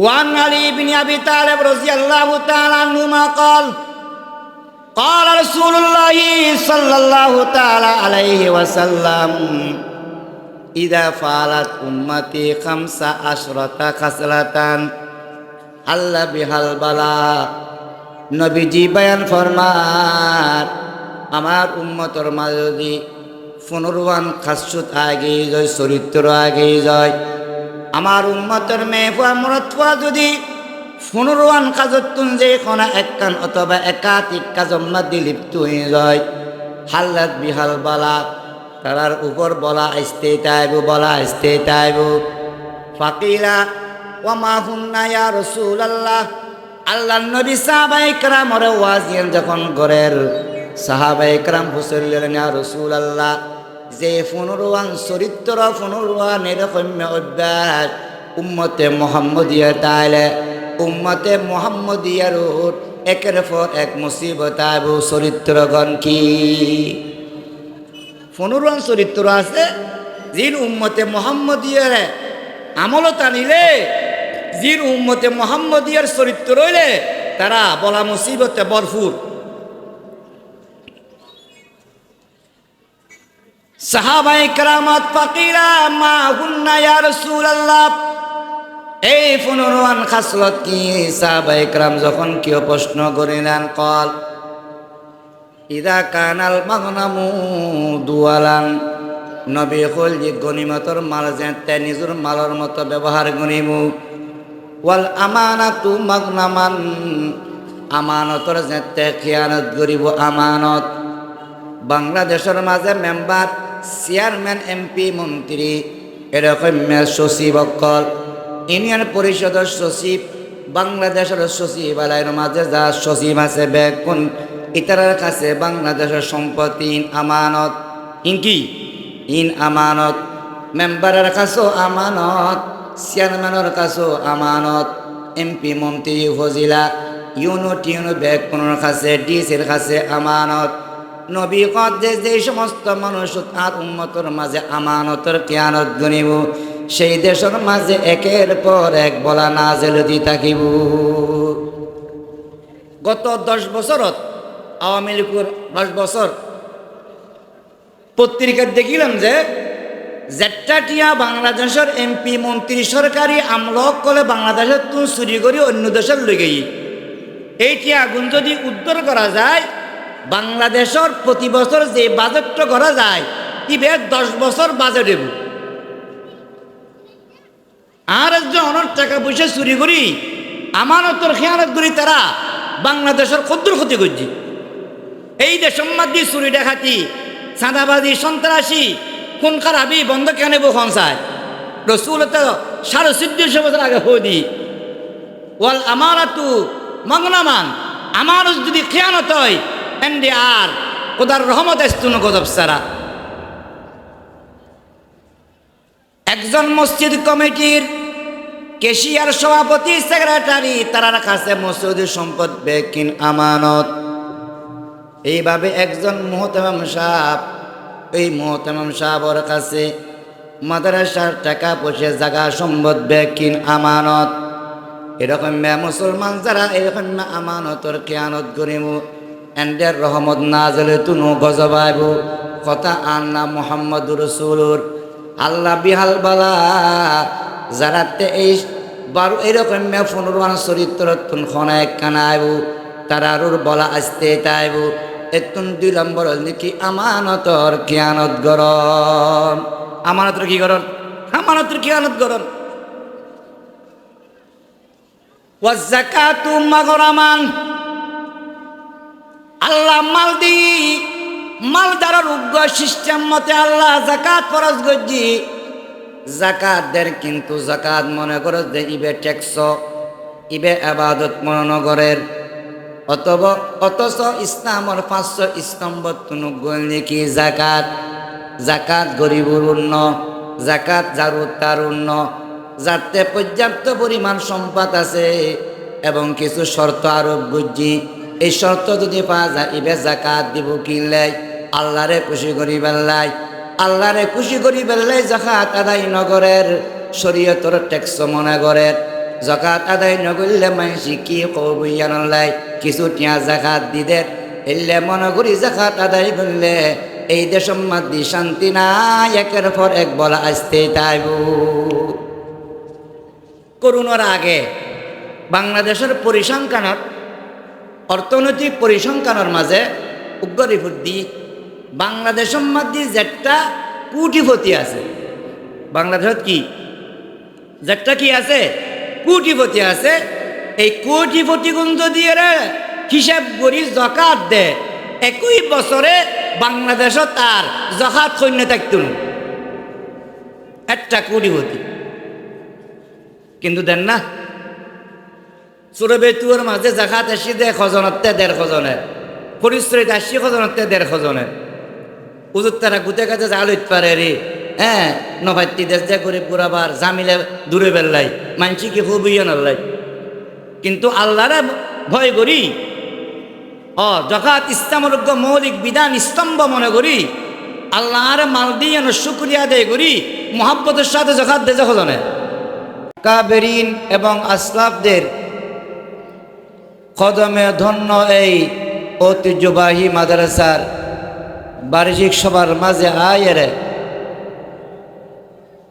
وعن علي بن أبي طالب رضي الله تعالى عنهما قال رسول الله صلى الله تعالى عليه وسلم إذا فعلت أمتي 15 خصلة حل بها البلاء নবীজি বয়ান ফরমান আমার উম্মতর মাঝে যদি 15 খাসুত আগে যায়, চরিত্র আগে যায়, আমার উম্মতের মেয়ে মরতফা যদি 15 কাজতুন যে কোনা একখান অথবা একাধিক কাজের মধ্যে লিপ্ত হয়ে যায়, হাল্লাত বিহাল বালা, তার উপর বলা আসতে তাইব। ফাকিলা ওয়া মা হুন্না ইয়া রাসূলুল্লাহ, আল্লাহর নবী সাহাবায়ে কেরামের ওয়াজিন যখন গরের সাহাবায়ে কেরাম বললেন ইয়া রাসূলুল্লাহ, যে 15 চরিত্র 15 এরকম অভ্যাস উম্মতে মুহাম্মদিয়া তাইলে উম্মতে মুহাম্মদিয়ার একের পর এক মুসিবত আইব। চরিত্রগণ কি 15 চরিত্র আছে যিন উম্মতে মুহাম্মদিয়ার আমল টানিলে, যিন উম্মতে মুহাম্মদিয়ার চরিত্র রইলে তারা বলা মুসিবতে ভরপুর। সাহাবায়ে কেরামত ফাকিরা মা হুন্না ইয়া রাসূলুল্লাহ, এই 15 খাসলত কি? সাহাবায়ে কেরাম যখন কেউ প্রশ্ন করিলেন, কল ইদা কানাল মাগনামু দুয়ালান, নবী কল যে গনিমতর মাল যেতে নিজের মালর মতো ব্যবহার গনিমু, ওয়াল আমানাতু মাগনামান, আমানতর যেতে খিয়ানত করিব আমানত। বাংলাদেশের মাঝে মেম্বার, চেয়ারম্যান, এমপি, মন্ত্রী, এরকম সচিব অকল, ইউনিয়ন পরিষদের সচিব, বাংলাদেশের সচিবালয়ের মাঝে যা সচিব আছে বেগুন ইতার কাছে বাংলাদেশের সম্পত্তি ইন আমানত। ইন আমানত, মেম্বারের কাছেও আমানত, চেয়ারম্যানের কাছেও আমানত, এমপি, মন্ত্রী, উপজেলা, ইউনো বেগুনের কাছে, ডিসির কাছে আমানত। নবী কত যে সমস্ত মানুষ আর উম্মতের মাঝে আমানতের কিয়ানত গনিব, সেই দেশের মাঝে একের পর এক বলা নাজেল দি থাকিব। গত 10 বছরত আওয়ামী লীগের 10 বছর পত্রিকায় দেখিলাম যে জেট্টাটিয়া বাংলাদেশের এমপি, মন্ত্রী, সরকারি আমলক করে বাংলাদেশের তুন চুরি করে অন্য দেশের লই গই। এইটি আগুন যদি উদ্ধার করা যায়, বাংলাদেশের প্রতি বছর যে বাজেটটা করা যায় ইবে 10 বছর বাজেট দেব। আর একজন অনেক টাকা পয়সা চুরি করি আমানতের খেয়ানত করি, তারা বাংলাদেশের ক্ষুদ্র ক্ষতি করছি। এই দেশের মধ্যে চুরি ডাকাতি, চাঁদাবাজি, সন্ত্রাসী, খুন খারাপি বন্ধ কেন বোখন চায়? রসুল তো 1450 বছর আগে হদি ওয়াল আমানাতু মাগনামান, আমানত যদি খেয়ানত হয় এন্ডে আর খোদার রহমত আসতুন গজব সারা। একজন মসজিদ কমিটির কেশিয়ার, সভাপতি, সেক্রেটারি, তারার কাছে মসজিদের সম্পদ বেকিন আমানত। এইভাবে একজন মুহতামিম সাহেব, এই মুহতামিম সাহেবের কাছে মাদ্রাসার টাকা পয়সা, জায়গা, সম্পদ বেকিন আমানত। এরকম মুসলমান যারা এরকম আমানতর খেয়ানত করিব এন্ডের রহমত নাজলে তুনু গজবাইব। কথা আন্না মুহাম্মদুর রাসূলুর আল্লাহ বিহাল বালা যারাতে এই 12 এরকম 15 চরিত্র তুন খনা কানাইব, তারারুর বলা আসতে তাইব। এতুন 2 নম্বর নাকি আমানতর খেয়ানত গরম। আমানতর কি গরম? আমানতর খেয়ানত গরম। ওয়াজ যাকাতু মাগরামান, আল্লাহ মাল দি মালদারের উগ্র সিস্টেম মতে আল্লাহ জাকাত ফরজ করছি। জাকাত দের, কিন্তু জাকাত মনে করো যে ইবে ট্যাক্স, ইবে আবাদত মনোনগরের। অথচ ইসলামর 500 স্তম্ভ তুনুগল নাকি জাকাত। জাকাত গরিবুর উন্ন, জাকাত যারুর তার উন্ন, যাতে পর্যাপ্ত পরিমাণ সম্পদ আছে এবং কিছু শর্ত আরোপ করছি। এই শর্ত যদি পাওয়া যায় ইবে জাকাত দিব কিনলে আল্লাহরে খুশি করি বেল্লাই, আল্লাহরে খুশি করি বেল্লাই জাকাত আদায় নগরের শরীয়তর ট্যাক্স মনে করের জাকাত আদায় নগরলে মানুষি কি কবুয়ানলাই কিছু টিয়া জাকাত দিদের এলে মনে করি জাকাত আদায় করলে এই দেশের মধ্যে শান্তি নাই, একের পর এক বলা আসতে তাইব। করোনার আগে বাংলাদেশের পরিসংখ্যানের অর্থনৈতিক পরিসংখ্যানের মাঝে উগ্র বুদ্ধি বাংলাদেশের মধ্যে যেটা কোটিপতি আছে, বাংলাদেশত কি যেটা কি আছে কোটিপতি আছে, এই কোটিপতি গুণ যদি হিসাব করি জাকাত দে, 21 বছরে বাংলাদেশত তার জাকাত শূন্য থাকত একটা কোটিপতি। কিন্তু দেন না সুরবেতুয়ার মাঝে জাকাত আসি দে খজনতে 1.5 জনের, পরিশ্রমিত আসি খজনতে 1.5 জনের, উজুর তারা গুতে কাছে জাল হইতে পারে রে। হ্যাঁ, নভাত্তি দেশ যে করে পুরাবার জামিলে দূরে বেল্লাই মানসি কি খুব নল্লাই, কিন্তু আল্লাহরে ভয় করি জাকাত ইসলামের মৌলিক বিধান স্তম্ভ মনে করি আল্লাহর মাল দিয়ে শুকরিয়া আদায় করি মোহাব্বতের সাথে জাকাত দে যখন কাবেরিন এবং আসলাফদের কদমে ধন্য এই ঐতিহ্যবাহী মাদ্রাসার বার্ষিক সবার মাঝে আয়ের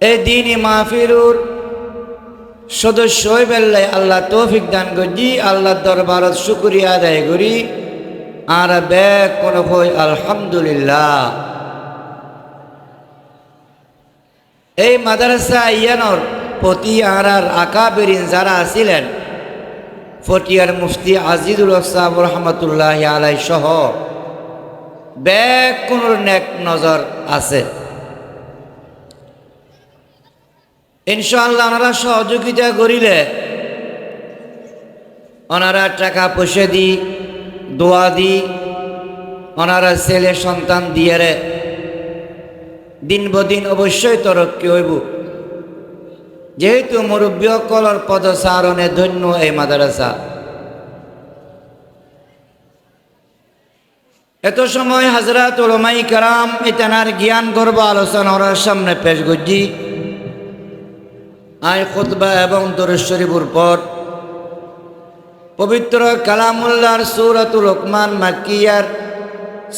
এই দিনই মাহফিলুর সদস্য হইবেল্লাই আল্লাহ তৌফিক দান করি, আল্লাহ দরবারত শুকরিয়া আদায় করি আর ব্যাগ কোন হই আলহামদুলিল্লাহ। এই মাদ্রাসা ইয়ানোর প্রতি আর আকাবেরিন যারা আছিলেন ফটিয়ার মুফতি আজিজুল হক সাহেব রহমতুল্লাহ আলাই সহ ব্যাগ কোন নেক নজর আছে। ইনশাআল্লাহ ওনারা সহযোগিতা করিলে ওনারা টাকা পয়সা দি দোয়া দি ওনারা ছেলে সন্তান দিয়ে দিন বদিন অবশ্যই তরক্কি হইব, যেহেতু মুরব্বী কলর পদচারণে ধন্য এই মাদ্রাসা। এত সময় হযরত উলামায়ে কেরাম ইতানার জ্ঞান গর্ব আলোচনা ওনার সামনে পেশ করছি। আয় খুতবা এবং দরুদ শরীফের পর পবিত্র কালামুল্লাহর সূরাতুল লোকমান মাক্কিয়ার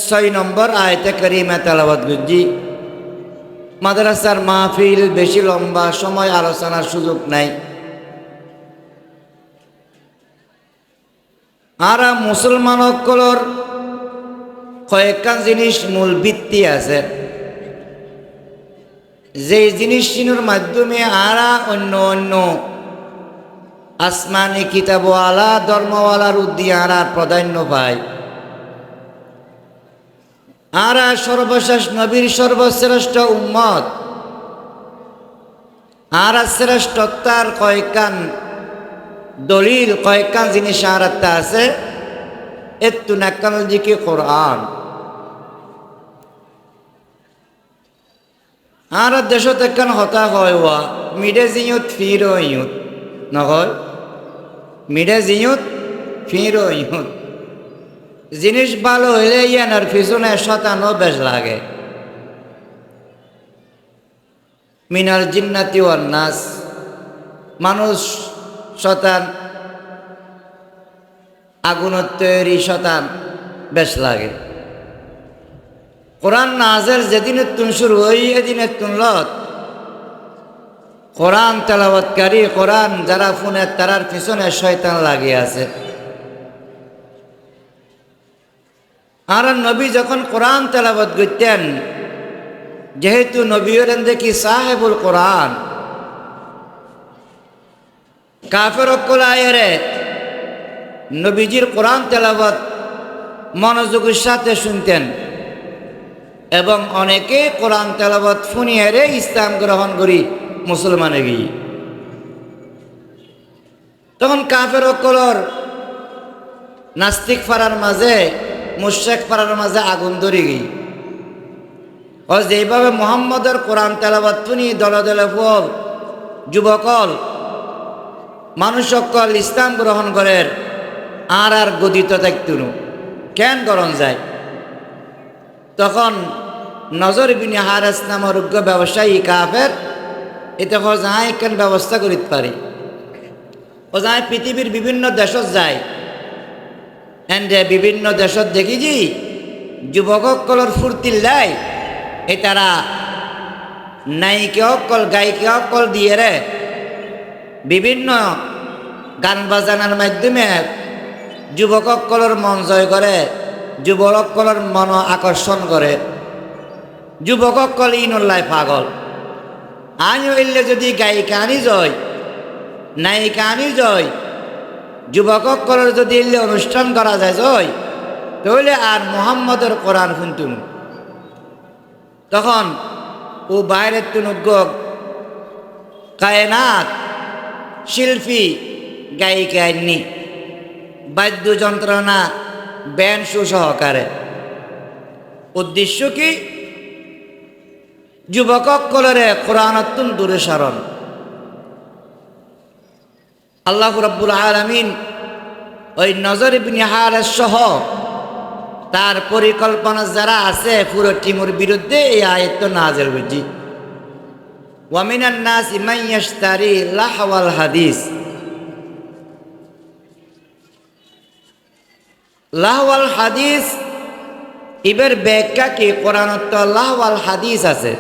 6 নম্বর আয়াতে কারিমা তেলাওয়াত করছি। মাদ্রাসার মাহফিল বেশি লম্বা সময় আলোচনার সুযোগ নাই, আর মুসলমান সকলের কয়েকটা জিনিস মূল ভিত্তি আছে, যে জিনিসটির মাধ্যমে আরা অন্য অন্য আসমানি কিতাবওয়ালা ধর্মওয়ালার উদ্দিয়ে আরা প্রাধান্য পায়। আরা সর্বশেষ নবীর সর্বশ্রেষ্ঠ উম্মত, আরা শ্রেষ্ঠতার কয়েকখান দলিল কয়েকখান জিনিস আরাত্তা আছে। এত্তু নাকাল জিকে কোরআন আর দেশত একখান হতা হয় ওয়া মিডে জিয়ুত ফির ইয়ুত নহয়, মিডে জিয়ুত ফির ইয়ুত জিনিস ভালো হইলে ইয়ানার পিছনে শতানো বেশ লাগে। মিনাল জিন্নাতি ওয়ান নাস, মানুষ শতান আগুনের তৈরি শতান বেশ লাগে। কোরআন নাজেল যেদিনের তুন শুরু হই এদিনের তুন লত কোরআন তেলাওয়াতকারী কোরআন যারা ফোনের তারার পিছনে শয়তান লাগিয়ে আছে। আর নবী যখন কোরআন তেলাওয়াত করতেন, যেহেতু নবী হলেন দেখি সাহেবুল কোরআন, কাফের অকলায়ের নবীজির কোরআন তেলাওয়াত মনোযোগের সাথে শুনতেন এবং অনেকে কোরআন তেলাওয়াত শুনিয়ে ইসলাম গ্রহণ করি মুসলমানে গিয়ে। তখন কাফের অকলর নাস্তিক ফারার মাঝে মুশরিক ফারার মাঝে আগুন ধরে গিয়ে ও যেভাবে মুহাম্মদের কোরআন তেলাওয়াত শুনি দলে দলে ফল যুবকল মানুষ সকল ইসলাম গ্রহণ করেন আর আর গদিত থাকতুন কেন গরম যায়। তখন নজর বিন হারেস নামের ব্যবসায়ী কাফের এতে যাই কেন ব্যবস্থা করিতে পারি, ও যায় পৃথিবীর বিভিন্ন দেশত যায় এন্ড বিভিন্ন দেশত দেখি যে যুৱকসকলৰ ফুৰ্তিৰ লাই এই তারা নায়িকাসকল গায়িকাসকল দিয়েরে বিভিন্ন গান বাজানার মাধ্যমে যুৱকসকলৰ মন জয় করে, যুৱকসকলৰ মন আকর্ষণ করে। যুৱকসকল ইনল্লাই পাগল। আনি হইলে যদি গায়িকা আনি যায়, নায়িকা আনি যায়, যুৱকসকলৰ যদি এলে অনুষ্ঠান করা যায় জয়, তাহলে আর মুহাম্মদের কোরআন শুনতুম। তখন ও বাইরের তুনুগ কায়নাত শিল্পী গায়িকা আননি বাদ্যযন্ত্রণা ব্যান্ড সুসহকারে। উদ্দেশ্য কি? যুবকসকলরে কোরআনতুন দূরে সারণ। আল্লাহ রাব্বুল আলামিন ওই নজর ইবনে হারিস সহ তার পরিকল্পনা যারা আছে পুরো টিমের বিরুদ্ধে এই আয়াত নাযিল হয়েছে। ওয়া মিনান নাসি মান ইয়াশতারি লাহওয়াল হাদিস। লাহওয়াল হাদিস এবার ব্যাখ্যা কি? কোরআনত লাহওয়াল হাদিস আছে।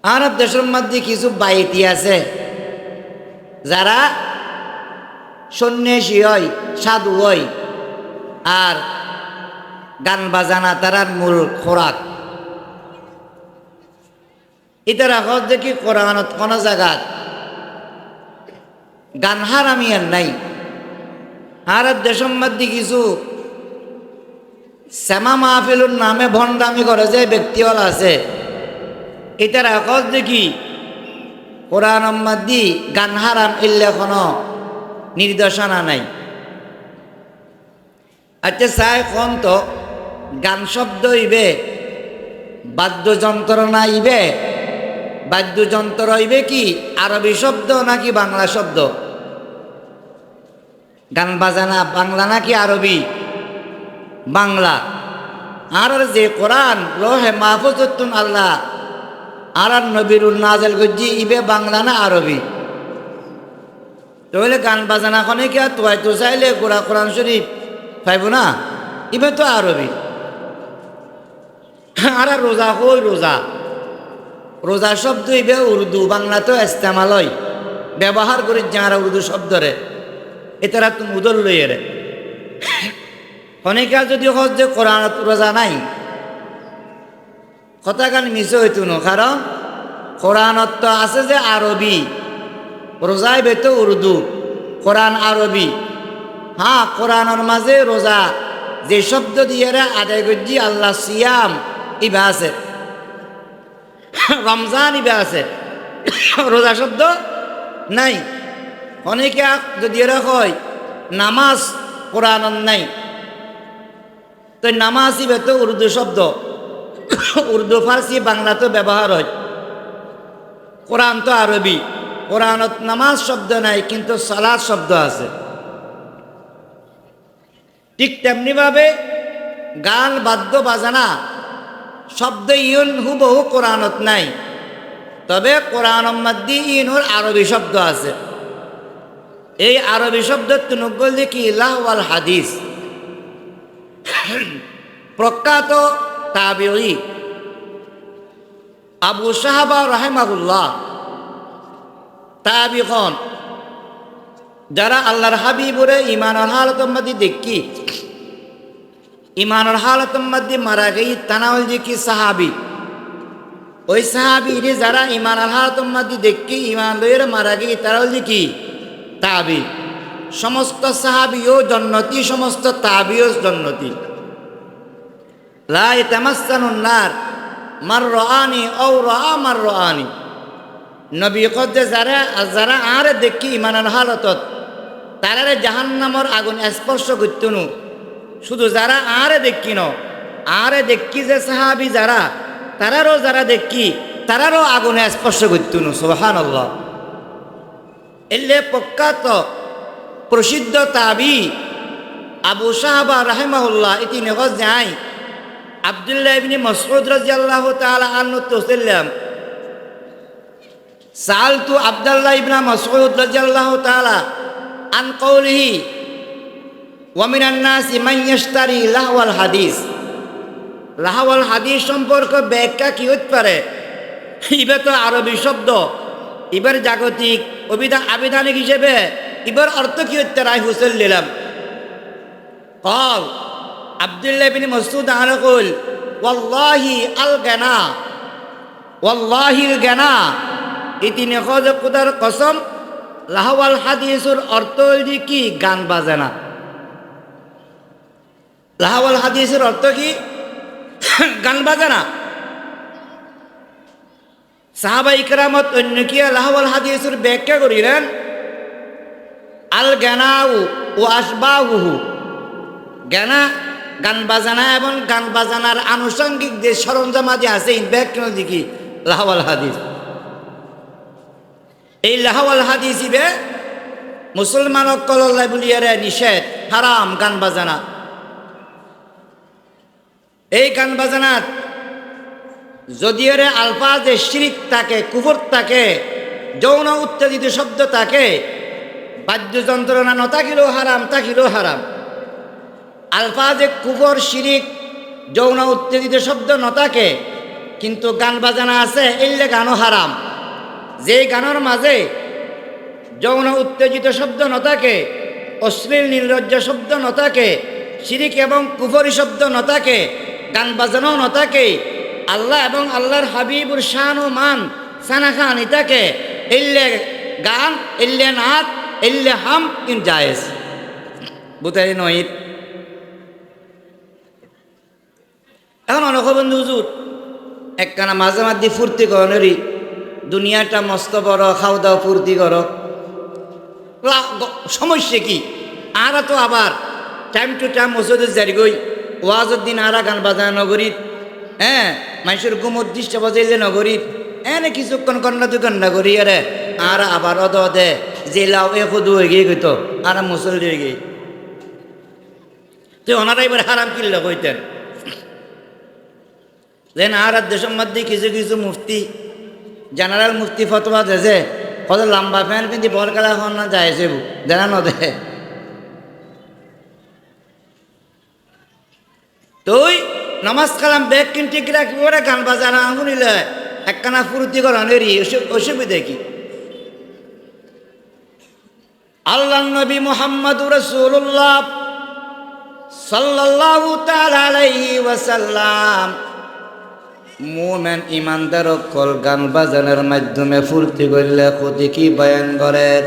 আরব দেশের মধ্যে কিছু বাইতি আছে যারা সন্ন্যাসী হয়, সাধু হয়, আর গান বাজানা তারার মূল খোরাক। ইতারা হজ দেখি কোরআনত কোন জায়গাত গান হারামিয়ার নাই। আরব দেশের মধ্যে কিছু শ্যামা মাহফিলুর নামে ভণ্ডামি করে যে ব্যক্তিওয়ালা আছে, ইতারা হজ দেখি কোরআন মধ্যে গান হারাম ইল্লে কোনো নির্দেশনা নাই। আচ্ছা চাই কম তো গান শব্দ ইবে বাদ্যযন্ত্র না ইবে বাদ্যযন্ত্র ইবে কি আরবি শব্দ নাকি বাংলা শব্দ? গান বাজানা বাংলা নাকি আরবি? বাংলা। আর যে কোরআন লোহে মাহফুজতুন আল্লাহ আর নবীরুল নাজিল গজ্জি ইবে বাংলা না আরবি? তাহলে গান বাজানা খনে কি তোয়াই তো চাইলে গোড়া কোরআন শরীফ পাইব না? ইবে তো আরবি। আর রোজা কই রোজা, রোজা শব্দ ইবে উর্দু, বাংলা তো ইস্তেমাল হয়, ব্যবহার করি যারা উর্দু শব্দরে এতারা তুমি উদল লইয়ে রে। অনেকে যদি হজ যে কোরআন রোজা নাই কথা গান মিশে হইতো না, কারণ কোরআনত আছে যে আরবি, রোজাই বেতো উর্দু, কোরআন আরবি। হ্যাঁ, কোরআনের মাঝে রোজা যে শব্দ দিয়ে আদায় করছি আল্লাহ সিয়াম ইবা আছে, রমজান ইবা আছে, রোজা শব্দ নাই। অনেকে যদি এরা হয় নামাজ কোরআন নাই, তো নামাজ ইবে তো উর্দু শব্দ, উর্দু ফার্সি বাংলা তো ব্যবহার হয়, কোরআন তো আরবি। কোরআনত নামাজ শব্দ নাই কিন্তু সালাত শব্দ আছে। ঠিক তেমনিভাবে গান বাদ্য বাজানা শব্দ ইউন হুবহু কোরআনত নাই, তবে কোরআন মধ্যে ইনুর আরবি শব্দ আছে। এই আরবি শব্দ তুনুগল দেখি লাহওয়াল হাদিস। প্রখ্যাত তাবিঈ আবু সাহাবা রাহিমাহুল্লাহ তাবিঈন যারা আল্লাহর হাবিবুরে ইমানের হালতের মধ্যে দেখি, ইমানের হালতের মধ্যে মারা গই তানাউল জি কি সাহাবি, ওই সাহাবি যারা ইমানের হালতের মধ্যে দেখি ইমান লইয়ের মারা গই তারাউল জি কি তাবি। সমস্ত সাহাবিও জন্নতি, সমস্ত তাবিও জন্নতি। লা ইয়াতামাসসানুন নার মার রাআনি আও রাআ মার রাআনি। নবী কদে যারা যারা আর দেখি ইমানের হালতত তারারে জাহান্নামর আগুন স্পর্শ করতুনু, শুধু যারা আরে দেখি ন আরে দেখি যে সাহাবি যারা তারারও যারা দেখি তারারও আগুনে স্পর্শ করতুনু। সুবহানাল্লাহ। এলে প্রখ্যাত প্রসিদ্ধ তাবি আবু সাহাবা রাহিমাহুল্লাহ ইতি নগজ যায় আব্দুল্লাহ ইবনে মাসউদ রাদিয়াল্লাহু তাআলা আনহু তো সাল্লাম সালতু আব্দুল্লাহ ইবনে মাসউদ রাদিয়াল্লাহু তাআলা আন কওলিহি ওয়া মিনান নাসি মান ইয়াশতারি লাহওয়াল হাদিস। লাহওয়াল হাদিস সম্পর্কে ব্যাখ্যা কি হতে পারে? ইবে তো আরবি শব্দ, এবার জাগতিক আবিধানিক হিসেবে এবার অর্থ কি হতে রায় হুসেল নিলাম। কল আব্দুল্লাহ ইবনে মাসউদ আনকুল ওয়াল্লাহি আল গানা, ওয়াল্লাহিল গানা, ইতি নেখজ খুদার কসম, লাহওয়াল হাদিসের অর্থ হইল কি? গান বাজানা। লাহওয়াল হাদিসের অর্থ কি? গান বাজানা। সাহাবা ইকরামত অন্য কি লাহওয়াল হাদিসের ব্যাখ্যা করিলেন আল গানাউ ও আসবাহুহু, গানা গান বাজানা এবং গান বাজানার আনুষঙ্গিক যে সরঞ্জামাদি আছে এই ব্যাখ্যা দেখি লাহওয়াল হাদিস। এই লাহওয়াল হাদিস ইবে মুসলমান কল্লাই বলিয়ারে নিষেধ, হারাম গান বাজানা। এই গান বাজানাত যদি এরে আলফাজে শিরিক থাকে, কুফর থাকে, যৌন উত্তেজিত শব্দ থাকে, বাদ্যযন্ত্রণা ন থাকিলেও হারাম, থাকিলেও হারাম। আলফাজে কুফর শিরিক যৌন উত্তেজিত শব্দ ন থাকে কিন্তু গান বাজানা আছে, এলে গানও হারাম। যে গানের মাঝে যৌন উত্তেজিত শব্দ ন থাকে, অশ্লীল নির্লজ্জ শব্দ ন থাকে, শিরিক এবং কুফরি শব্দ ন থাকে, গান বাজানাও ন থাকে, আল্লাহ এবং আল্লাহর হাবিবুর শান ও মান সানাখানি থাকে, এলে গান, এলে নাচ, এলে হাম ইন জায়েজ বুঝাই নয়। এখন অনেক বন্ধু হুজুর একখানা মাঝে মাঝে ফুর্তি করনেরই, দুনিয়াটা মস্ত বড়, খাও দাও ফুর্তি করো, সমস্যা কি? আরা তো আবার টাইম টু টাইম মসজিদে জারি গই, ওয়াজের দিন আরা গান বাজানো নগরীত, হ্যাঁ মানুষের গুমর দৃষ্ট বাজাইলে নগরীত, এনে কিছুক্ষণ কন্যা দু কন্যা করি আরে আর আবার অদ দে যে লাও এ খুদু হয়ে গিয়ে গইতো আর মুসল্লি হয়ে গিয়ে তো ওনারা এবার হারাম কিল্লা কইতেন। যেন আর দেশের মধ্যে কিছু কিছু মুফতি, জেনারেল মুফতি ফতোয়া দেছে কত লম্বা ফ্যান কিন্তু বরকালা হন না যায় সেবু জানা নদে। তুই নমাজ কালাম ব্যাগ কিনতে রাখবি, ওরা গান বাজানা শুনিলে একখানা ফুর্তি করানোরই অসুবিধা কি? আল্লাহ নবী মুহাম্মদুর রাসূলুল্লাহ সাল্লাল্লাহু তাআলা আলাইহি ওয়াসাল্লাম মুমিন ইমানদার কল গান বাজানোর মাধ্যমে ফুর্তি করলে ক্ষতি কি বয়ান করেন।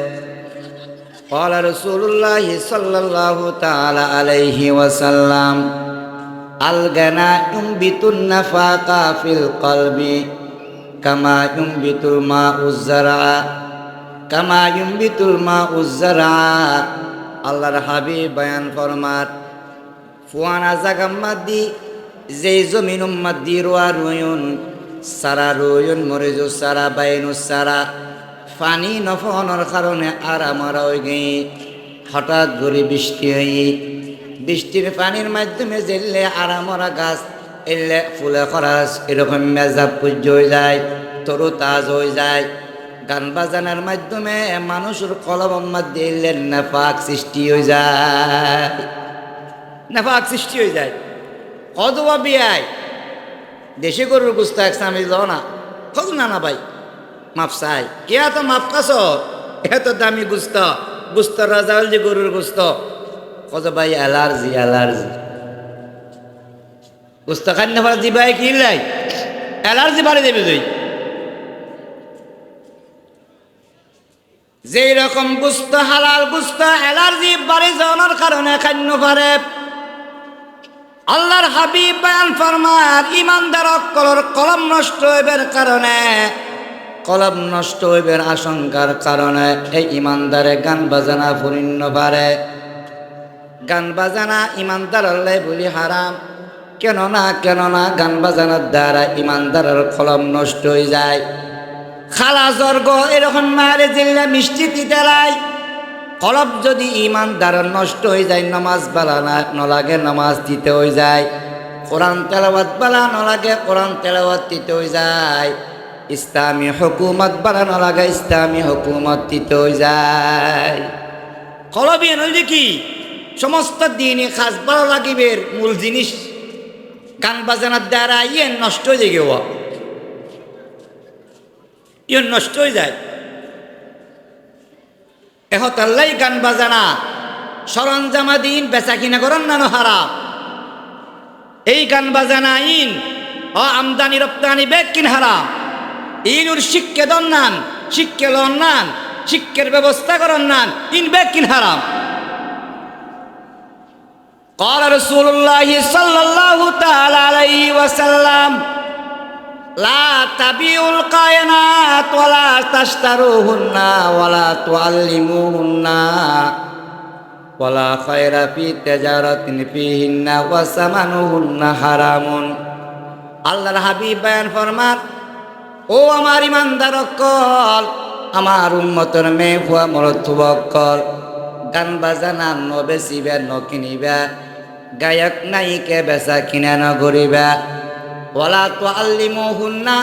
قال رسول الله صلى الله تعالى عليه وسلم الغنى ينبت النفاق في القلب كما ينبت الماء الزرع كما ينبت الماء الزرع। আল্লাহর হাবিব বয়ান ফরমাত ফুয়ানা জাগাম মাদি যে জমিন উম্মাদি রোয়া রুয়ুন সারা রুয়ুন মরিজু সারা বাইনু সারা পানি নফনের কারণে আর আমরা ওই গে হঠাৎ করে বৃষ্টি হই, বৃষ্টির পানির মাধ্যমে জেললে আর আমরা গাছ এলে ফুলে খরাস এরকম মেজাব পুজ্য হয়ে যায়, তরু তাজ হয়ে যায়। গান বাজানোর মাধ্যমে মানুষের কলম মধ্যে এলে নেফাক সৃষ্টি হয়ে যায়, নেফাক সৃষ্টি হয়ে যায়। কদবা বিয়ায় দেশে গরুর গুস্ত এক সামি ল না কত না ভাই মাফ চাই কে তো মাফ কাছ এত দামি গুস্ত, গুস্ত রাজা হল যে গরুর গুস্ত কত ভাই অ্যালার্জি, অ্যালার্জি গুস্ত খান না জি ভাই কি লাই অ্যালার্জি বাড়ি দেবে তুই। যেই রকম গুস্ত হালাল গুস্ত অ্যালার্জি বাড়ি যাওয়ার কারণে খান্য পারে। আল্লাহর হাবিব বয়ান ফরমার ইমানদার অকলর কলম নষ্ট হইবার কারণে, কলম নষ্ট হইবার আশঙ্কার কারণে এই ইমানদারে গান বাজানা ফুরিন্ন পারে। গান বাজানা ইমানদার আল্লাহ বলি হারাম, কেননা গান বাজানোর দ্বারা ইমানদারের কলম নষ্ট হয়ে যায়। খালা জর্গ এরকম মারে জিল্লা মিষ্টি তিতেলাই কলব যদি ইমানদার নষ্ট হয়ে যায়, নামাজ বালা না নলাগে নামাজ দিতে হয়ে যায়, কোরআন তেলাওয়াত বালা নলাগে কোরআন তেলাওয়াত দিতে হয়ে যায়। ইসলামী হুকুমত বানানো লাগে, ইসলামী হুকুমত দিতে যায়। কলবি নইলে কি সমস্ত দিনই খাস ভালো লাগিবের মূল জিনিস গান বাজানোর দ্বারা ইয়ে নষ্ট হয়ে যায়, ইয়ে নষ্ট হয়ে যায়। এহতাল্লাই গান বাজানা সরঞ্জামা দিন বেচা কিনা করেন না হারাম। এই গান বাজানা ইন আমদানি রপ্তানি বেগ কিন হারাম। ইনুর শিক্ষা দন নান, শিক্ষা লন নান, শিক্ষার ব্যবস্থা করেন নান, ইন বেগ কিন হারাম। قال رسول الله صلى الله تعالى عليه وسلم لا تبيعوا الكائنات ولا تشتروهن ولا تعلموهن ولا خير في تجارة فيهن وثمنهن حرام। আল্লাহর হাবিব বয়ান ফরমান, ও আমার ইমানদার সকল, আমার উম্মতের মেয়ে ফুয়া মরদ যুবকল, গান বাজানা ন বেচিবা ন কিনিবা, গায়ক নায়িকা বেচা কিনা ন করিবা। ওয়ালা তুআল্লিমুহুন্না,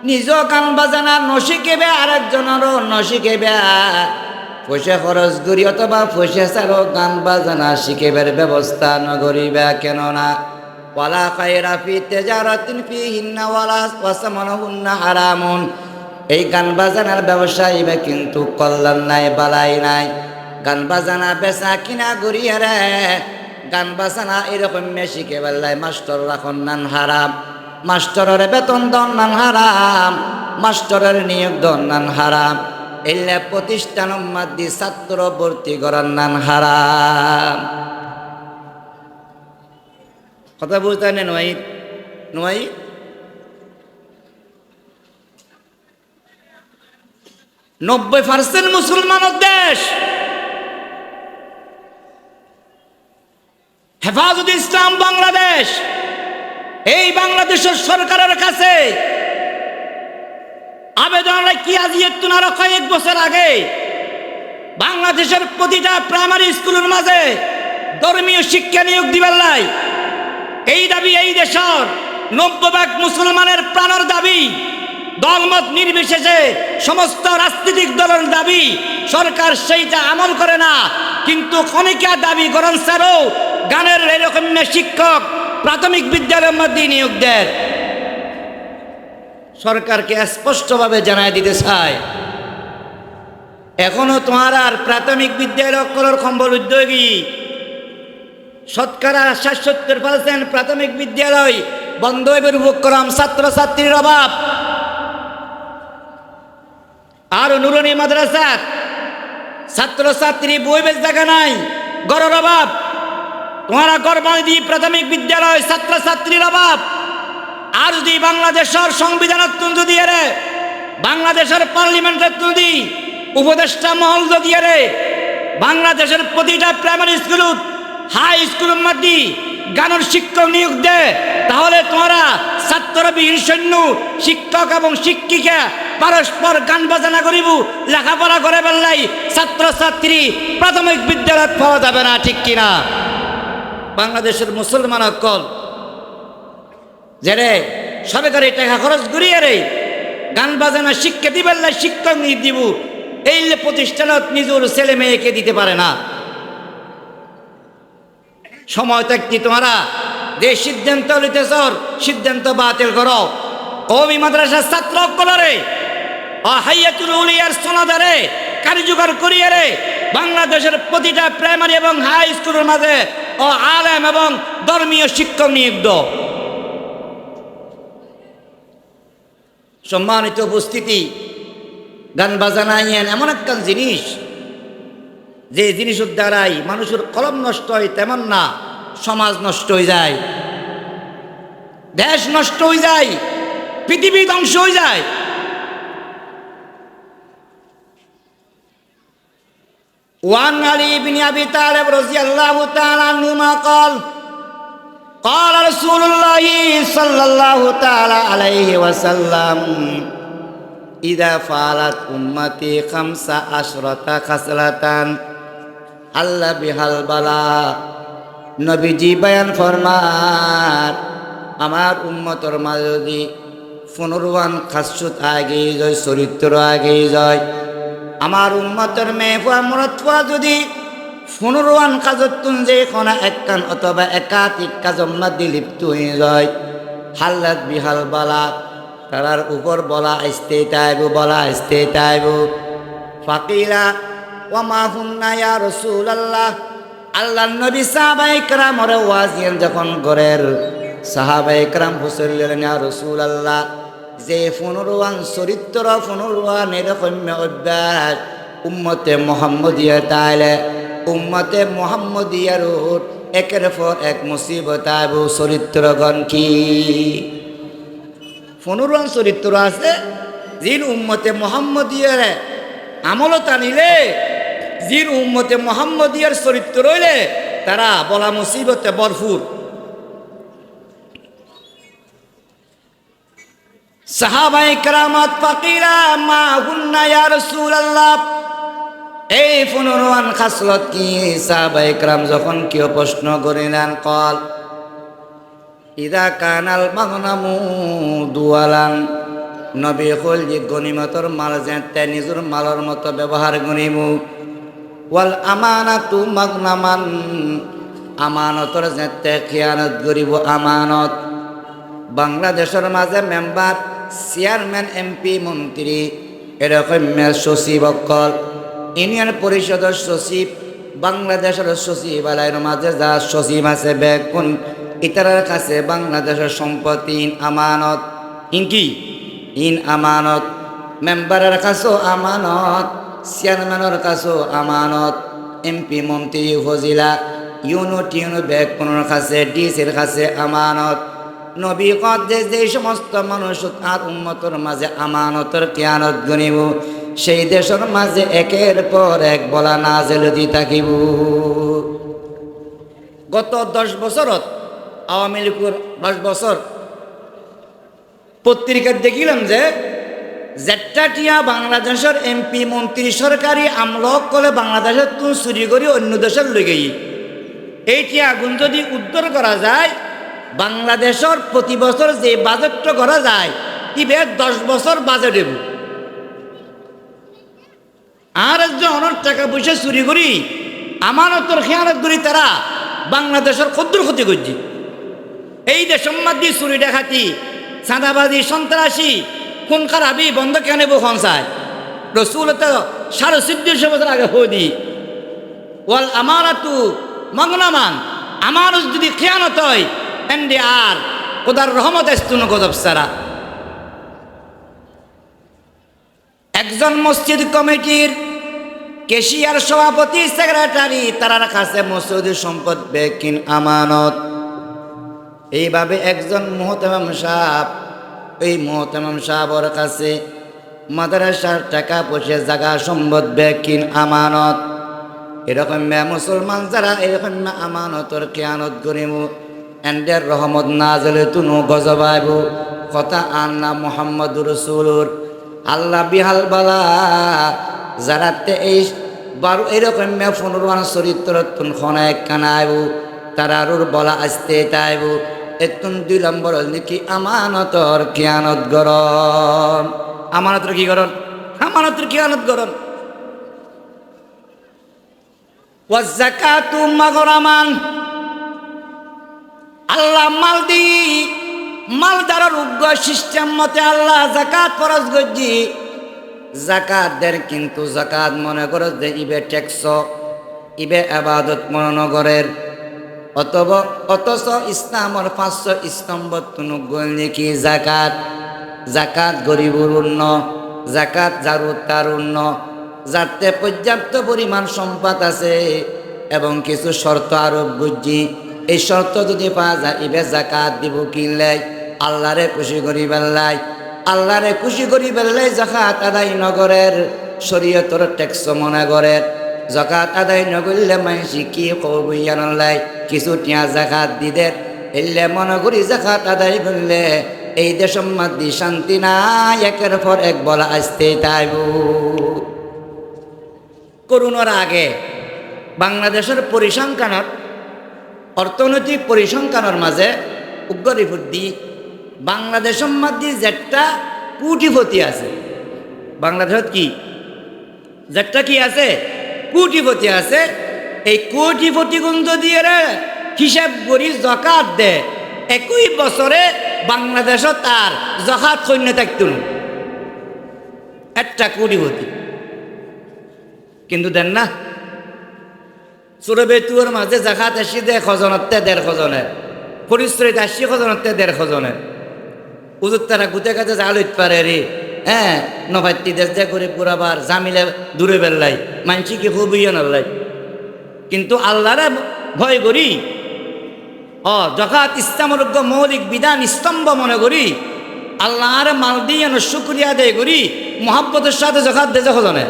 নিজ গান বাজানা নশিকেবে আরেকজনেরও নশিকেবে। পয়সা খরচ করি অথবা পয়সা ছাড়াও গান বাজানা শিখেবার ব্যবস্থা নগরিবা। কেননা ওয়ালা খায়রা ফি তিজারাতিন ফিহিন্না ওয়ালা ওয়াসামানুহুন্না হারামুন, এই গান বাজানার ব্যবসায়ী বা কিন্তু কল্যাণ নাই, বালাই নাই। গান বাজানা বেচা কিনা করিয়া রে, গান বাজানা এরকম শিখে বেলায় মাস্টার রাখন নান হারাম, মাস্টারের বেতন দন নান হারাম, মাস্টারের নিয়োগ দন নান হারাম। এলে প্রতিষ্ঠান মাধ্যমে ছাত্র ভর্তি করার নান হারাম। কথা বুঝতে নেন নয় নয়। 90% মুসলমানের দেশ। হেফাজত ইসলাম বাংলাদেশ, এই বাংলাদেশের সরকারের কাছে আবেদন কি আজিয়ে তুনারা কয়েক বছর আগে বাংলাদেশের প্রতিটা প্রাইমারি স্কুলের মাঝে ধর্মীয় শিক্ষা নিয়োগ দিবার লাই। এই দাবি এই দেশের 90% মুসলমানের প্রাণের দাবি, দলমত নির্বিশেষে সমস্ত রাজনৈতিক দলের দাবি। সরকার সেইটা আমল করে না, কিন্তু অনেকে দাবি করেন স্যারও গানের এরকম শিক্ষক প্রাথমিক বিদ্যালয়ের মধ্যে নিয়োগ দেয়। সরকারকে স্পষ্টভাবে জানাই দিতে চায়, এখনো তোমার আর প্রাথমিক বিদ্যালয় করার সম্বল উদ্যোগী শতকরা ৭০% প্রাথমিক বিদ্যালয় বন্ধ হইবার উপক্রম, ছাত্রছাত্রীর অভাব। আর নুরানি মাদ্রাসাত ছাত্রছাত্রী বইবের জায়গা নাই, গড়ের অভাব। তোমারা গড়বাদি প্রাথমিক বিদ্যালয় ছাত্রছাত্রীর অভাব। আর যদি বাংলাদেশের সংবিধানের তুল দিয়ে রে, বাংলাদেশের পার্লামেন্টের তুল দি, উপদেষ্টা মহল দিয়ে রে, বাংলাদেশের প্রতিটা প্রাইমারি স্কুল হাই স্কুলের মধ্যে গানের শিক্ষক নিয়োগ দেয়, তাহলে তোমরা ছাত্রবিহীন সৈন্য শিক্ষক এবং শিক্ষিকা পরস্পর গান বাজনা করিব, লেখাপড়া করে বেললাই ছাত্রছাত্রী প্রাথমিক বিদ্যালয় পাওয়া যাবে না, ঠিক কিনা? বাংলাদেশের মুসলমান সকল যে রে সরকারি টাকা খরচ করিয়ে রে গান বাজনা শিক্ষা দিবেন, শিক্ষক নিয়ে দিব, এই প্রতিষ্ঠানত নিজের ছেলে মেয়েকে দিতে পারে না। সময় থাকতে তোমরা যে সিদ্ধান্ত নিতেছ সিদ্ধান্ত বাতিল করো। কওমি মাদ্রাসার ছাত্র সকলরে হাইয়াতুল উলিয়ার সনদরে কার্যকর করিয়ে রে বাংলাদেশের প্রতিটা প্রাইমারি এবং হাই স্কুলের মাঝে আলেম এবং ধর্মীয় শিক্ষক নিয়োগ দাও। সম্মানিত উপস্থিতি, গান বাজানা এমন একটা জিনিস যে জিনিসের দ্বারাই মানুষের কলম নষ্ট হয় তেমন না, সমাজ নষ্ট হয়ে যায়, দেশ নষ্ট হয়ে যায়, পৃথিবী ধ্বংস হয়ে যায়। ওয়ান আলী বিন আবি তালিব রাদিয়াল্লাহু তাআলা আনহু قال قال رسول الله صلى الله تعالى عليه وسلم إذا فعلت أمتي 15 خصلة আল্লাহ বিহাল বালা। নবীজি বয়ান ফরমান, আমার উম্মতর মাঝে যদি ফনুরওয়ান খাসুত আগেই যায়, চরিত্র আগেই যায়। আমার উম্মতের মেয়ে ফুয়া মরত ফুয়া যদি ফনুরওয়ান কাজত তুন যে খনা একখান অথবা একাধিক কাজম মাদি লিপ্ত হয়ে যায়, হাল্লাত বিহাল বালা তারার উপর বলা আসতে তাইব, বলা আসতে তাইব। ফাকিলা ওয়ামা হুন্না ইয়া রাসূলুল্লাহ, আল্লাহর নবী সাহাবায়ে কেরামরে ওয়াজিন যখন গরের সাহাবায়ে কেরাম হুসাইলেন ইয়া রাসূলুল্লাহ, যে ফনুরওয়ান চরিত্র ফনুরওয়ান এরকম অভ্যাস উম্মতে মুহাম্মদিয়া তাইলে উম্মতে মুহাম্মদিয়ার একের পর এক মুসিবত আইব। চরিত্রগণ কি ফনুরওয়ান চরিত্র আছে যিন উম্মতে মুহাম্মদিয়ার আমলত আনিলে, যিন উম্মতে মুহাম্মদিয়ার চরিত্র রইলে তারা বলা মুসিবতে ভরপুর। সাহাবায়ে কেরামত ফাকিরা মা হুন্না ইয়া রাসূলুল্লাহ, এই ফনুরওয়ান খাসলত কি? সাহাবায়ে কেরাম যখন কেউ প্রশ্ন করিলেন, কল ইদা কানাল মাগনামু দুয়ালান, নবী কল যে গনিমতর মাল যেতে নিজের মালর মতো ব্যবহার গনিমু, ওয়াল আমানাতু মাগনামান, আমানতর যেতে খিয়ানত করিব আমানত। বাংলাদেশের মাঝে মেম্বার চেয়ারম্যান এমপি মন্ত্রী এরকম সচিব অকল ইউনিয়ন পরিষদের সচিব, বাংলাদেশের সচিবালয়ের মাঝে যা সচিব আছে বেগুন ইতারার কাছে বাংলাদেশের সম্পত্তি ইন আমানত, ইন কি ইন আমানত। মেম্বারের কাছেও আমানত, চেয়ারম্যানের কাছেও আমানত, এমপি মন্ত্রী ফজিলা ইউনো বেগুনের কাছে ডিসির কাছে আমানত। নবী কদ যে সমস্ত মানুষ আর উম্মতর মাঝে আমানতের কিয়ানত গনিব, সেই দেশের মাঝে একের পর এক বলা নাজেল দি থাকিব। গত 10 বছরত আওয়ামী লীগের 10 বছর পত্রিকায় দেখিলাম যে জেট্টাটিয়া বাংলাদেশের এমপি মন্ত্রী সরকারি আমলক করে বাংলাদেশের তুন চুরি করি অন্য দেশের লই গেই। এইটি আগুন যদি উদ্ধার করা যায়, বাংলাদেশের প্রতি বছর যে বাজেটটা করা যায় ইবে 10 বছর বাজেট দেব। আর একজন টাকা পয়সা চুরি করি আমানতর খেয়ানত করি তারা বাংলাদেশের ক্ষুদ্র ক্ষতি করছি। এই দেশের মধ্যে চুরি ডাকাতি চাঁদাবাজি সন্ত্রাসী খুন খারাপি বন্ধ কেন বোন চায়? রসুল তো 1450 বছর আগে হয়ে দি ওয়াল আমানাতু মাগনামান, আমানত যদি খেয়ানত হয় এন্ডে আর খোদার রহমত আসতুন গজব সারা। একজন মসজিদ কমিটির কেশিয়ার সভাপতি সেক্রেটারি তারার কাছে মসজিদের সম্পদ বেকিন আমানত। এইভাবে একজন মুহতামিম সাহেব, এই মুহতামিম সাহেবের কাছে মাদ্রাসার টাকা পয়সা জায়গা সম্পদ বেকিন আমানত। এরকম মুসলমান যারা এরকম আমানতর খেয়ানত করিব এন্ডের রহমত না জলে তুনু গজবাইব। কথা আন্না মুহাম্মদুর রাসূলুর আল্লাহ বিহাল বালা যারা এই বারো এরকম ফনুরওয়ান চরিত্র তুন খনা এক কানাইব তারারুর বলা আসতে তাইব। এতুন 2 নম্বর নাকি আমানতর খেয়ানত গরম। আমানতর কি গরম? আমানতর খেয়ানত গরম। ওয়াজ যাকাতু মাগরামান, আল্লাহ মাল দি মালদারের উগ্র সিস্টেম মতে আল্লাহ জাকাত ফরজ করছি। জাকাত দের কিন্তু জাকাত মনে করো যে ইবে ট্যাক্স ইবে আবাদত মনোনগরের অথচ ইসলামর 500 স্তম্ভ তুনুগল নাকি জাকাত। জাকাত গরিবুর উন্ন, জাকাত জারুত তার উন্ন, যাতে পর্যাপ্ত পরিমাণ সম্পদ আছে এবং কিছু শর্ত আরোপ বুঝছি। এই শর্ত যদি পাওয়া যায় ইবে জাকাত দিব কিনলে আল্লাহরে খুশি করি বেল্লাই, আল্লাহরে খুশি করি বেল্লাই জাকাত আদায় নগরের শরীয়তর ট্যাক্স মনে করের। জাকাত আদায় নগরলে মাইসি কি কবুয়ানলাই কিছু টিয়া জাকাত দিদের এলে মনে করি জাকাত আদায় করলে এই দেশের মধ্যে শান্তি নাই, একের পর এক বলা আসতে তাইব। করোনার আগে বাংলাদেশের পরিসংখ্যানের অর্থনৈতিক পরিসংখ্যানের মাঝে উগ্র রিপোর্ট দি বাংলাদেশের মধ্যে যেটা কোটিপতি আছে, বাংলাদেশত কি যেটা কি আছে কোটিপতি আছে, এই কোটিপতি গুণ যদি হিসাব করি জকাত দে, 21 বছরে বাংলাদেশত তার জকাত সৈন্য থাকত একটা কোটিপতি, কিন্তু দেন না। সুরবেতুয়ার মাঝে জাকাত আসি দে খজনতে 1.5 খজনে, পরিশ্রমিত আসি খজনতে 1.5 খজনে, উজুর তারা গুতে কাছে জাল হইতে পারে রে। হ্যাঁ, নভাত্তি দেশ দে করে পুরাবার জামিলে দূরে বেল্লাই মানসি কি খুব ইয়ে নাল্লাই, কিন্তু আল্লাহরে ভয় করি জকাত ইসলামের মৌলিক বিধান স্তম্ভ মনে করি, আল্লাহর মাল দিয়ে শুক্রিয়া আদায় করি, মোহাব্বতের সাথে জকাত দেশে খজনে।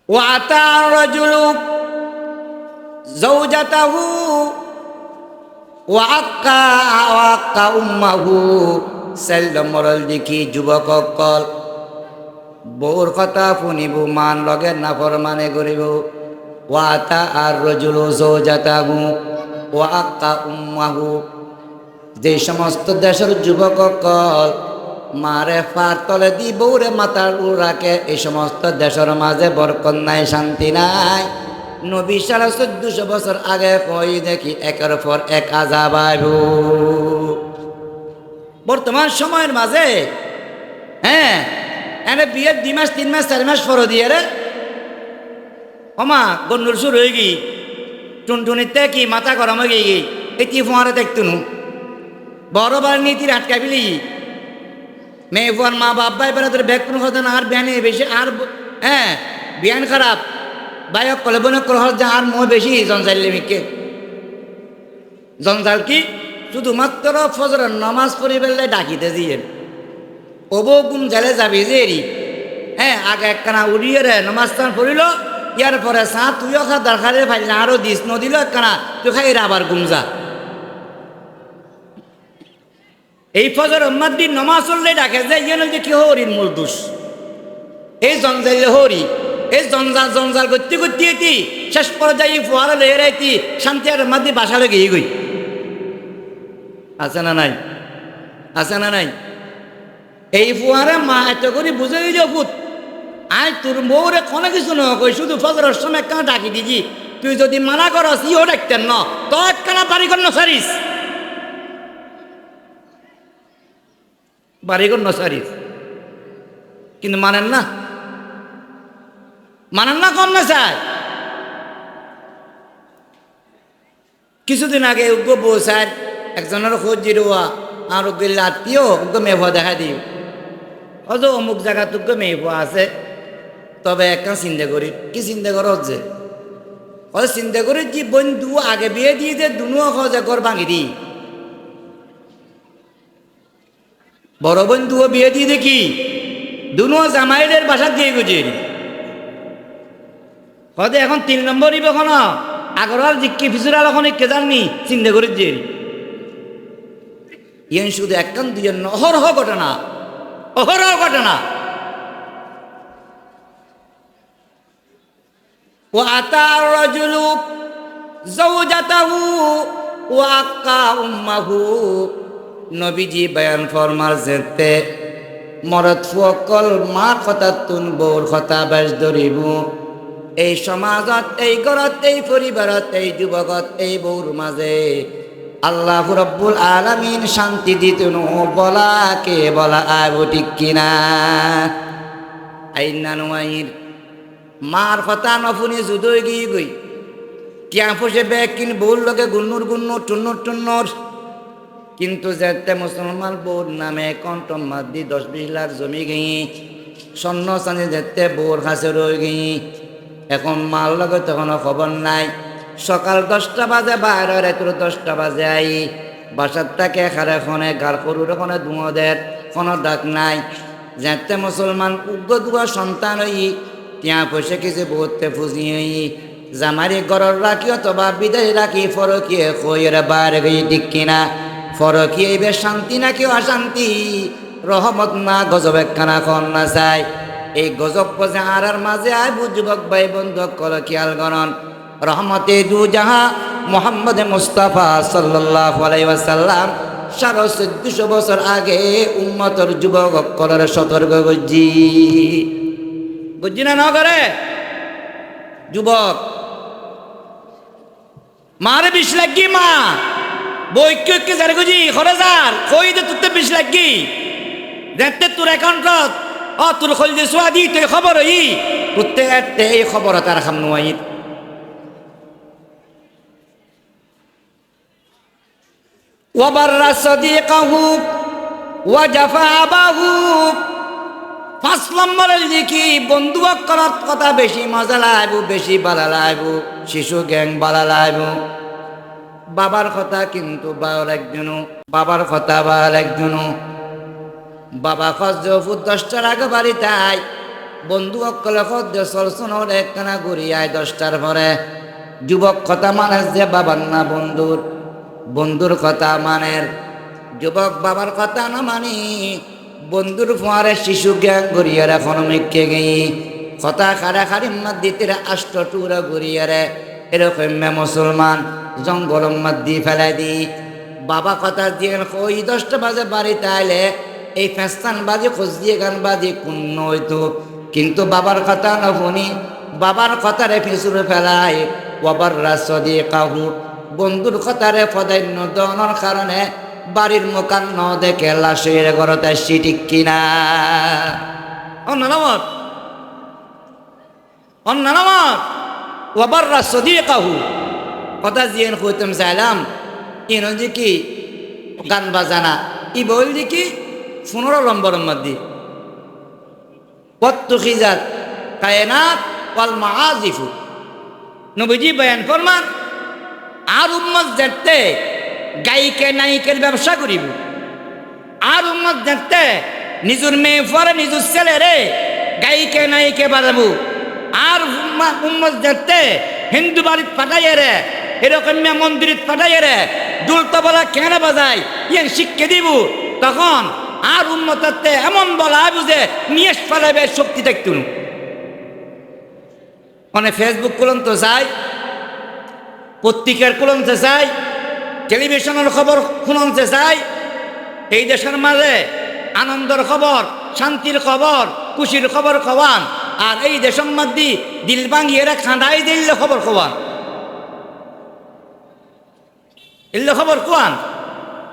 ওয়াতা রাজুলু যাওজাতাহু ওয়াক্কা উম্মাহু, সেলমরল দেখি যুবক কল বউর কথা শুনিব, মান লগে নাফরমানে করিব। ওয়াতা আর রাজুলু যাওজাতাহু ওয়াক্কা উম্মাহু, যে সমস্ত দেশের যুবক কল মারে ফার তলে দি বউরে মাথার রাখে, এই সমস্ত দেশের মাঝে বরকত নাই, শান্তি নাই। নবী 1450 বছর আগে কই দেখি একের পর এক আযাব আইব। বর্তমান সময়ের মাঝে হ্যাঁ এনে বিয়ের 2 মাস 3 মাস 4 মাস পর দিয়ে রে ওমা গন্ডুর শুরু হয়ে গি, টুনটুনিতে কি মাথা গরম হয়ে গিয়ে এটি ফোঁয়ারে দেখতুনু বড় বার নীতির আটকা বিলি মেয়ে ফোয়ার মা বাবাই বেড়াতে ব্যাগ কোনো কথা না, আর বিয়ানে বেশি আর হ্যাঁ বিয়ান খারাপ বাইক কলে বনে কল যে আর মই বেশি জঞ্জাইলে মিকে জঞ্জাল কি শুধুমাত্র ফজরের নামাজ পড়ি বেলায় ডাকিতে দিয়ে ওবো গুম জালে যাবি যে এরি হ্যাঁ আগে একখানা উড়িয়ে রে নমাজ স্থান পড়িল, ইয়ার পরে চা তুইও খা দরকারে ফাইল না আরো দিস নদিল একখানা তুই খাই আবার গুমজা। এই ফজর উম্মাদ্দিন নমাজ পড়লে ডাকে যে ইয়ে যে কি হরির মূল দোষ এই জঞ্জাইলে হরি, এই জঞ্জাল জঞ্জাল করতে করতে এটি শেষ পর্যায়ে ফোয়ারা লেগে রাইতি শান্তি আর মাদ্দি বাসালে গিয়ে গই। আছে না নাই? আছে না নাই? এই ফোয়ারা মা এত করে বুঝে যে পুত আয় তোর বউরে কোনো কিছু নয় কই শুধু ফজরের সময় একখানা ডাকি দিছি, তুই যদি মানা করস ইও ডাকতেন ন তো একখানা বাড়িঘর নসারিস, বাড়িঘর নসারিস, কিন্তু মানেন না, মানেন না কম না চায়। কিছুদিন আগে উগ্র বউ স্যার একজনের খোঁজ জিরোয়া আর গেলে আত্মীয় উগ্র মেয়ে দেখা দিও অজ অমুক জায়গা তুগ্য মেয়ে আছে, তবে একটা চিন্তা করি কি চিন্তা কর যে চিন্তা করি যে বন্ধু আগে বিয়ে দিয়ে যে দুনুয়া খোঁজে ঘর ভাঙি দি, বড় বন্ধুও বিয়ে দিয়ে দেখি দুনুয়া জামাইদের বাসা দিয়ে গুজে হদে এখন 3 নম্বরই বেখন আগরাল জিক্কি ফিসুরাল এখন কে জাননি চিন্তা করি যে ইয়েন শুধু একখান দুজন অহরহ ঘটনা, অহরহ ঘটনা। ও আতা রাজুলু যাওজাতাহু ওয়া আক্কা উম্মাহু, নবীজি বয়ান ফরমার যেতে মরদ ফুকল মা কথা তুন বউর কথা বেশ ধরিব। এই সমাজত এই ঘরত এই পরিবারত এই যুবকত এই বউর মাঝে আল্লাহ রব্বুল আলামিন শান্তি দিতেন বলা কে বলা আইব ঠিক কিনা? আইন নানুয়াইর মার কথা নফুনি জুদই গিয়ে গই কিয়া ফুসে ব্যাগ কিন বউর লগে গুন্নুর গুন্নুর টুন্নুর টুন্নুর, কিন্তু যেতে মুসলমান বউর নামে কন্টম মাদ্দি 10-20 লাখ জমি গই স্বর্ণ চাঁদি যেতে বউর কাছে রয়ে গই। এখন মার লগে তখন খবর নাই, সকাল 10টা বাজে বাইরে রাত্র 10টা বাজে আই বাসার থেকে খারে খনে গার করুর খনে দুঁদের কোনো ডাক নাই। যেতে মুসলমান উগ্র দুয়া সন্তান হই তিয়া পয়সা কিছু বহুতে ফুজি হই জামারি ঘরের রাখি অথবা বিদায় রাখি ফরকিয়ে কইয়ের বাইরে গই ঠিক কিনা? ফরকিয়ে এবে শান্তি নাকি অশান্তি, রহমত না গজব একখানা খন না চাই। এই গজব পজে আর মাঝে আয় যুবক ভাই বন্ধু কল খেয়াল গণন রহমতে দু জাহা মুহাম্মদ মুস্তাফা সাল্লাল্লাহু আলাইহি ওয়াসাল্লাম 1450 বছর আগে উম্মতর যুবক করার সতর্ক করছি। বুঝছি না করে যুবক মারে 20 লাখ কি মা বৈক্য যারে গুজি খরচার কই দে তুতে 20 লাখ কি দেখতে তোর অ্যাকাউন্টত তোর খোল যে সোয়াদি তুই খবর হই প্রত্যেক এই খবর তার খাম নয়। ওয়াবাররা সাদিকাহু ওয়াজাফা আবাহু 5 নম্বরের দেখি বন্ধু করার কথা বেশি মজা লাগবো, বেশি ভালো লাগবো, শিশু গ্যাং ভালো লাগবো। বাবার কথা কিন্তু ভালো একজনও, বাবার কথা ভালো একজনও। বাবা খরচ 10টার আগে বাড়িতে আয়, বন্ধু অকলে খরচ চলছনের একখানা ঘুরিয়ায় 10টার পরে। যুবক কথা মানে যে বাবার না বন্ধুর, বন্ধুর কথা মানের। যুবক বাবার কথা না মানি বন্ধুর ফোয়ারে শিশু গ্যাং ঘুরিয়ার এখন মিকে গেই কথা খারা খারি মাত দিতে 8 টুরা ঘুরিয়ারে এরকম মুসলমান জঙ্গল মাত দিয়ে ফেলাই দি। বাবা কথা দিয়ে ওই 10টা বাজে বাড়িতে আইলে এই ফেস্তান বাজে খোঁজ দিয়ে গান বাজে কোন হইতো, কিন্তু বাবার কথা না শুনি বাবার কথারে ফিসুরে ফেলায়। বাবার রাস্তা কাহু বন্ধুর কথারে প্রাধান্য দেওয়ার কারণে বাড়ির মোকান ন দেখে লাশের ঘরতে সিটিক কিনা অন্যনামত বাবার রাস্তা কাহু কথা দিয়ে কইতাম চাইলাম ইন যে কি গান বাজানা ই বল যে কি 15 নম্বর মধ্যে কত খিজাত কায়নাত ওয়াল মাআজিফু নবীজি বয়ান ফরমান আর উম্মত যেতে গায়িকে নায়িকের ব্যবসা করিব, আর উম্মত যেতে নিজের মেয়ে পরে নিজের ছেলে রে গায়িকে নায়িকে বাজাবো, আর উম্মত যেতে হিন্দু বাড়িত পাঠাইয়ে রে এরকম মন্দিরিত পাঠাইয়ে রে দুলতবলা কেন বাজায় ইয়ে শিক্ষা দিব। তখন আর উম্মততে এমন বলা বুঝে নিয়ে ফেলাবে শক্তি দেখত। মানে ফেসবুক খুলতে চাই, পত্রিকার খুলতে চাই, টেলিভিশনের খবর শুনতে চাই। এই দেশের মাঝে আনন্দের খবর, শান্তির খবর, খুশির খবর খওয়ান, আর এই দেশের মধ্যে দিল ভাঙিয়ে খাঁদাই দিল খবর খওয়ান। এলে খবর কোয়ান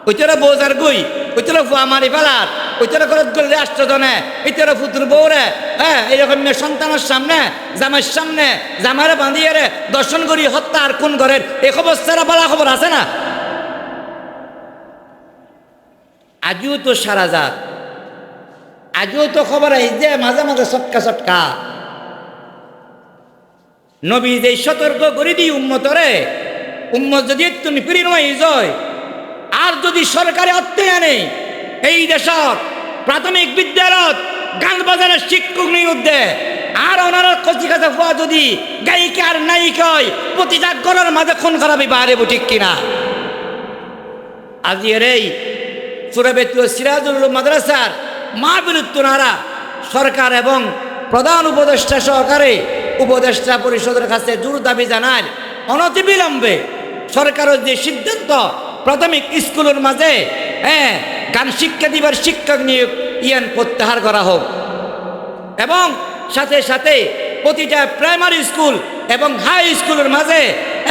ওইটারা বোঝার গুই, ওইটারা ফুয়া মারি ফেলার, ওইটারা ঘরত গেলে রাষ্ট্রজনে, এইটারা ফুতুর বউরে এইরকম সন্তানের সামনে জামাইয়ের সামনে জামাইরে বাঁধিয়ে রে দর্শন করি হত্যা আর কোন ঘরের এই খবর সারা বলা খবর আছে না? আজও তো সারা যাক, আজও তো খবর এই যে মাঝে মাঝে চটকা চটকা নবী যে সতর্ক করে দিই উম্মতরে, উম্মত যদি তুমি ফিরি নয় যায় আর যদি সরকারি অর্থায়নে এই দেশের প্রাথমিক বিদ্যালয় গান বাজারের শিক্ষক নিয়োগ দেয় আর ওনারা কচি কাছে হওয়া যদি গায়িকা আর নায়িকা হয় প্রতিটা ঘরের মাঝে খুন খারাপি বাড়ে ঠিক কিনা? আজির এই সুরাবেতুল সিরাজুল মাদ্রাসার মাহফিলুত্তনারা সরকার এবং প্রধান উপদেষ্টা সহকারে উপদেষ্টা পরিষদের কাছে জোর দাবি জানায় অনতিবিলম্বে সরকারের যে সিদ্ধান্ত প্রাথমিক স্কুলের মাঝে গান শিক্ষা দিবার শিক্ষক নিয়োগ ইয়ান প্রত্যাহার করা হোক, এবং সাথে সাথে প্রতিটা প্রাইমারি স্কুল এবং হাই স্কুলের মাঝে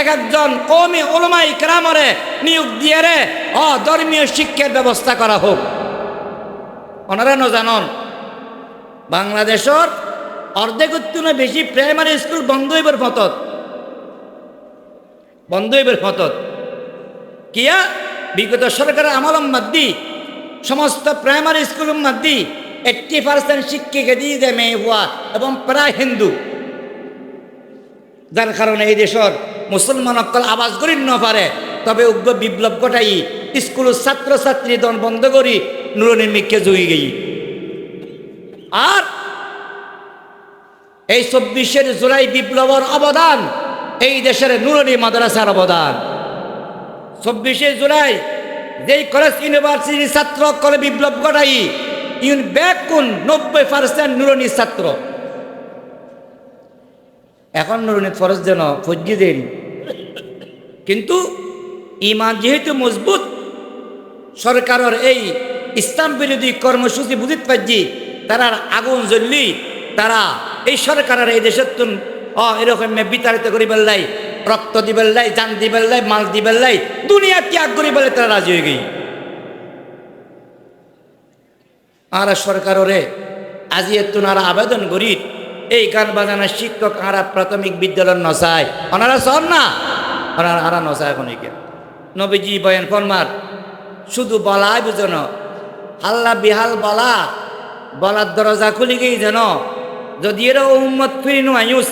একজন কওমি উলামা ইকরামরে নিয়োগ দিয়ে রে ধর্মীয় শিক্ষার ব্যবস্থা করা হোক। ওনারা ন জানন বাংলাদেশের অর্ধেকের তুলনায় বেশি প্রাইমারি স্কুল বন্ধ হইবার ফতত কিয়া বিগত সরকারের আমলম মাদ্দি সমস্ত প্রাইমারি স্কুলের মাদ্দি 80% শিক্ষিকা দিয়ে দেয় মেয়ে হওয়া এবং প্রায় হিন্দু, যার কারণে এই দেশের মুসলমান অকল আবাস করি ন পারে। তবে উগ্র বিপ্লব ঘটাই স্কুলের ছাত্রছাত্রী দন বন্ধ করি নুরনির মিককে জুই গেই। আর এই 24 জুলাই বিপ্লবের অবদান এই দেশের নুরনি মাদ্রাসার অবদান। 24 জুলাই যেই কলেজ ইউনিভার্সিটির ছাত্র কলে বিপ্লব ঘটাই ব্যাকুন 90% নুরনি ছাত্র। এখন নুরনি ফরজ যেন ফজ্জি দেন কিন্তু ইমান যেহেতু মজবুত, সরকারের এই ইসলাম বিরোধী কর্মসূচি বুঝিতে পারছি, তারা আগুন জ্বললি তারা এই সরকারের এই দেশের তুন এরকম বিতাড়িত করি বেল্লাই, রক্ত দিবেল লাই, জান দিবেল লাই, মাল দিবেল লাই, দুনিয়া ত্যাগ করি বলে তারা রাজি হয়ে গই। আর সরকারে আজি তুন আর আবেদন করি এই গান বাজানোর শিক্ষক আরা প্রাথমিক বিদ্যালয় নসায় ওনারা সর না, ওনারা আরা নসায় এখন নবীজি বয়ান ফরমার শুধু বলাই বুঝন হাল্লা বিহাল বলার দরজা খুলি গেই যেন যদি এরা উম্মত ফিরিনু আয়ুস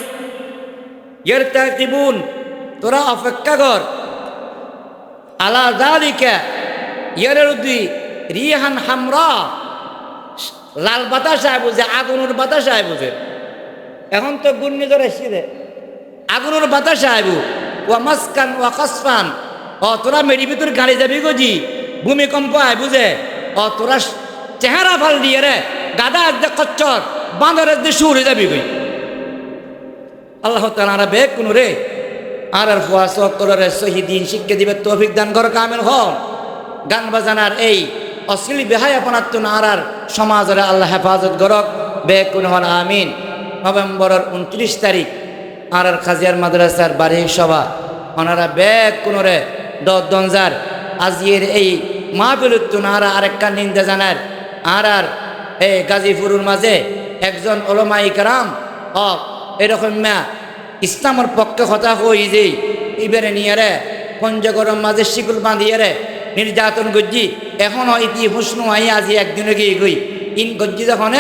এর তাকিবুন তোরা অপেক্ষা কর আলা যালিকা এর উদ্দি রিহান হামরা লাল বাতাস আয় বুঝে, আগুনের বাতাস আয় বুঝে। এখন তো ঘূর্ণিঝড় এসে আগুনের বাতাস আইবু ওয়া মাসকান ওয়া কাসফান তোরা মেরি ভিতর গাড়ি যাবি গজি, ভূমিকম্প আয় বুঝে তোরা চেহারা ফাল দিয়ে রে গাদা একদে কচ্চর বাঁদর একদে সুরে যাবি গই। আল্লাহ তাআলা বেগ কোন রে আর ফুয়াস করে শহীদিন শিক্ষা দিবে তৌফিক দান কর কামেল হন। গান বাজানার এই অশ্লীল বেহায়াপনার তো আর সমাজের আল্লাহ হেফাজত করক বেগ কোন হন আমিন। নভেম্বরের 29 তারিখ আর খাজিয়ার মাদ্রাসার বার্ষিক সভা ওনারা ব্যাগ কোনরে দঞ্জার আজিয়ের এই মাহফিলুত্তুন আরেকটা নিন্দা জানার আর এই গাজীপুরের মাঝে একজন ওলামা ইকরাম এরকম ইসলামের পক্ষে কথা হই যে ইবেরে নিয়ে রে পঞ্চগড়ের মাঝে শিকুল বাঁধিয়ে রে নির্যাতন গজ্জি এখনও ইতি হুসনু আই আজি একদিনে গিয়ে গই ইন গজ্জি যখন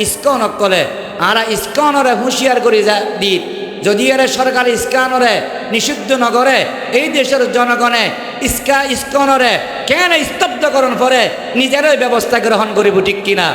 ইস্কন কলে আর ইস্কনরে হুঁশিয়ার করে যা দি যদি এর সরকার ইস্কানরে নিষিদ্ধ নগরে এই দেশের জনগণে ইস্কনরে কেন স্তব্ধকরণ করে নিজেরই ব্যবস্থা গ্রহণ করিব ঠিক কিনা।